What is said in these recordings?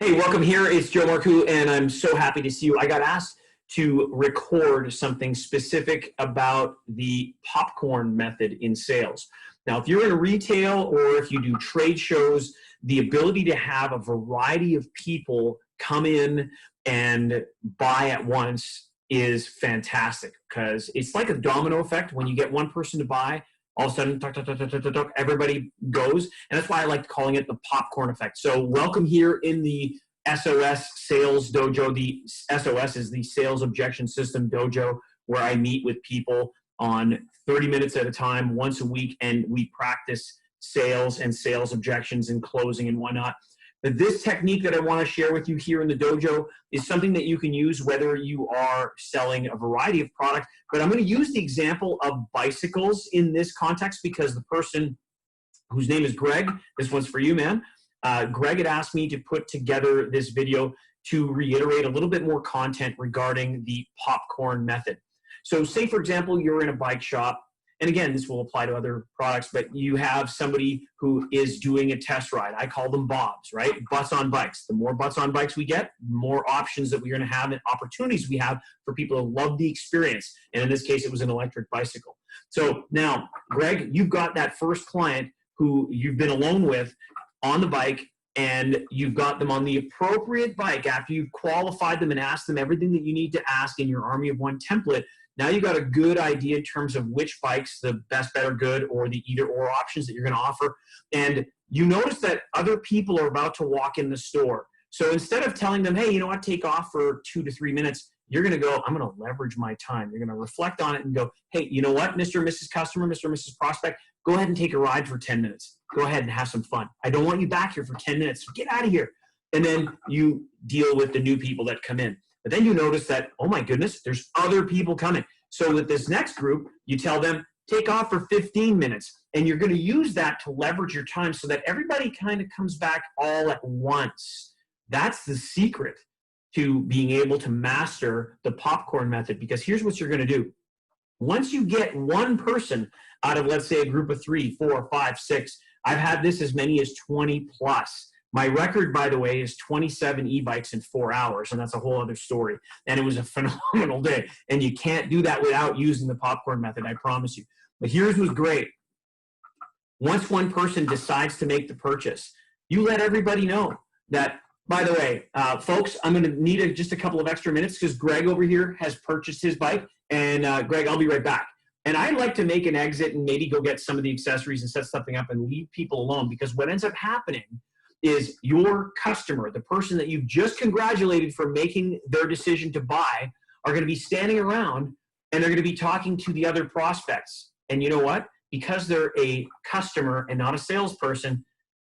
Hey, welcome here. It's Joe Marcoux, and I'm so happy to see you. I got asked to record something specific about the popcorn method in sales. Now, if you're in retail or if you do trade shows, the ability to have a variety of people come in and buy at once is fantastic because it's like a domino effect. When you get one person to buy, all of a sudden, tuck, tuck, tuck, tuck, tuck, tuck, everybody goes. And that's why I like calling it the popcorn effect. So welcome here in the SOS Sales Dojo. The SOS is the Sales Objection System Dojo, where I meet with people on 30 minutes at a time, once a week, and we practice sales and sales objections and closing and whatnot. But this technique that I want to share with you here in the dojo is something that you can use whether you are selling a variety of products. But I'm going to use the example of bicycles in this context because the person whose name is Greg, this one's for you, man. Greg had asked me to put together this video to reiterate a little bit more content regarding the popcorn method. So say, for example, you're in a bike shop. And again, this will apply to other products, but you have somebody who is doing a test ride. I call them bobs, right? Butts on bikes. The more butts on bikes we get, the more options that we're going to have and opportunities we have for people to love the experience. And in this case, it was an electric bicycle. So now, Greg, you've got that first client who you've been alone with on the bike, and you've got them on the appropriate bike after you've qualified them and asked them everything that you need to ask in your Army of One template. Now you've got a good idea in terms of which bikes, the best, better, good, or the either or options that you're going to offer. And you notice that other people are about to walk in the store. So instead of telling them, hey, you know what, take off for 2 to 3 minutes, you're going to go, I'm going to leverage my time. You're going to reflect on it and go, hey, you know what, Mr. and Mrs. Customer, Mr. and Mrs. Prospect, go ahead and take a ride for 10 minutes. Go ahead and have some fun. I don't want you back here for 10 minutes. Get out of here. And then you deal with the new people that come in. But then you notice that, oh my goodness, there's other people coming. So with this next group, you tell them, take off for 15 minutes. And you're going to use that to leverage your time so that everybody kind of comes back all at once. That's the secret to being able to master the popcorn method, because here's what you're going to do. Once you get one person out of, let's say, a group of 3, 4, 5, 6, I've had this as many as 20 plus. My record, by the way, is 27 e-bikes in 4 hours, and that's a whole other story. And it was a phenomenal day. And you can't do that without using the popcorn method, I promise you. But here's what's great. Once one person decides to make the purchase, you let everybody know that, by the way, folks, I'm going to need just a couple of extra minutes because Greg over here has purchased his bike. And Greg, I'll be right back. And I'd like to make an exit and maybe go get some of the accessories and set something up and leave people alone, because what ends up happening is your customer, the person that you've just congratulated for making their decision to buy, are going to be standing around and they're going to be talking to the other prospects. And you know what? Because they're a customer and not a salesperson,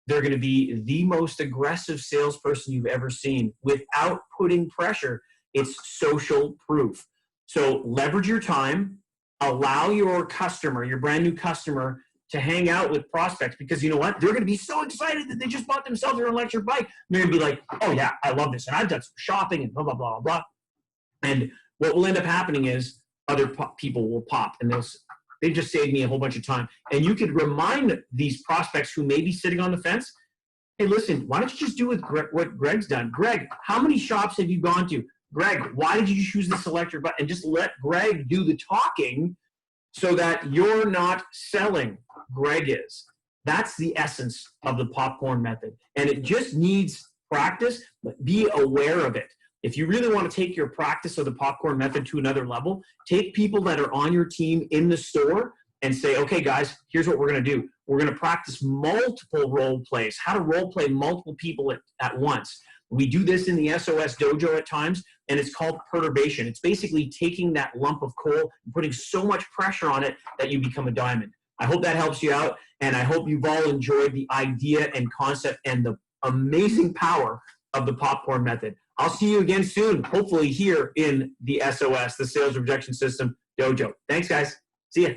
they're going to be the most aggressive salesperson you've ever seen without putting pressure. It's social proof. So leverage your time, allow your customer, your brand new customer, to hang out with prospects, because you know what? They're going to be so excited that they just bought themselves their electric bike. They're going to be like, oh yeah, I love this. And I've done some shopping and blah, blah, blah, blah. And what will end up happening is other people will pop and they just saved me a whole bunch of time. And you could remind these prospects who may be sitting on the fence, hey, listen, why don't you just do what Greg's done? Greg, how many shops have you gone to? Greg, why did you choose this electric bike? And just let Greg do the talking so that you're not selling. Greg is. That's the essence of the popcorn method. And it just needs practice, but be aware of it. If you really want to take your practice of the popcorn method to another level, take people that are on your team in the store and say, okay, guys, here's what we're going to do. We're going to practice multiple role plays, how to role play multiple people at once. We do this in the SOS dojo at times, and it's called perturbation. It's basically taking that lump of coal and putting so much pressure on it that you become a diamond. I hope that helps you out, and I hope you've all enjoyed the idea and concept and the amazing power of the popcorn method. I'll see you again soon, hopefully here in the SOS, the Sales Rejection System Dojo. Thanks, guys. See ya.